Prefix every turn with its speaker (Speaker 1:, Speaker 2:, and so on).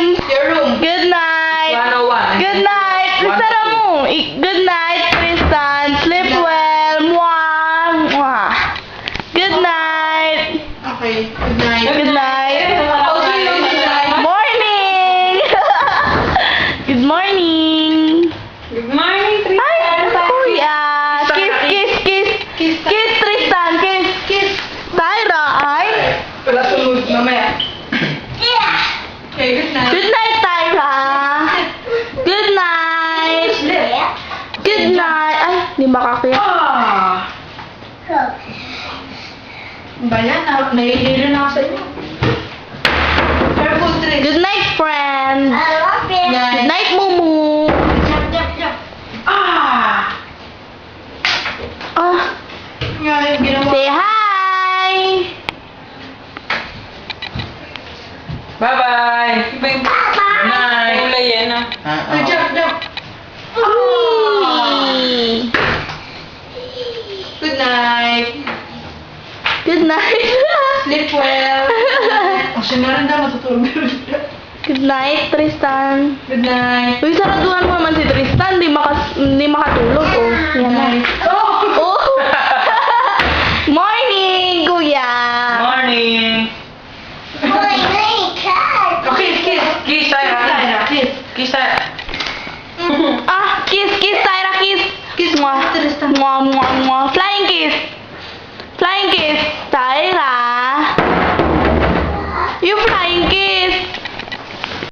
Speaker 1: Your room.
Speaker 2: Good night.
Speaker 1: 101.
Speaker 2: Good night. Tristan mo. Good night, Tristan. Sleep well. Mwah. Mwah. Good night.
Speaker 1: Okay. Good night.
Speaker 2: Good night.
Speaker 1: Okay, good night.
Speaker 2: Morning. Good morning.
Speaker 3: Good morning,
Speaker 2: Ay,
Speaker 3: Tristan.
Speaker 2: kuya. Kiss, kiss, kiss.
Speaker 1: Kiss.
Speaker 2: Kiss, Tristan. Kiss.
Speaker 1: Kiss.
Speaker 2: Tyra, ay.
Speaker 1: Wala sunod mamaya. Okay, good night.
Speaker 2: Good night, Tyra. Good night. Good night. Ay, di makakaya.
Speaker 1: Ah! Ba yan? Nahihilo na ako sa inyo. Careful, Tris.
Speaker 2: Good night, friend. Good
Speaker 1: Night.
Speaker 2: night, Mumu.
Speaker 1: Jump, jump, jump. Ah!
Speaker 2: Ah,
Speaker 1: Nga yung ginawa.
Speaker 2: say hi.
Speaker 3: Bye-bye. Good night. Kulay yan ah.
Speaker 1: Ay, jump, jump.
Speaker 2: Uy.
Speaker 1: Good night.
Speaker 2: Good night.
Speaker 1: Sleep well. O, siya na rin daw matutulog.
Speaker 2: Good night, Tristan.
Speaker 1: Good night.
Speaker 2: Uy, saraduhan mo naman si Tristan. Di makatulog. Oh,
Speaker 1: Good
Speaker 2: yan na.
Speaker 1: night. Oh!
Speaker 2: Oh. Morning, kuya.
Speaker 3: Morning.
Speaker 1: Okay, kiss.
Speaker 3: Kiss tayo.
Speaker 1: Kiss.
Speaker 3: Kiss tayo.
Speaker 2: Ah, kiss, kiss, Tyra, kiss.
Speaker 1: Kiss.
Speaker 2: Mwah.
Speaker 1: Tristan.
Speaker 2: Mwah, mwah, mwah. Flying kiss. Flying kiss. Tyra.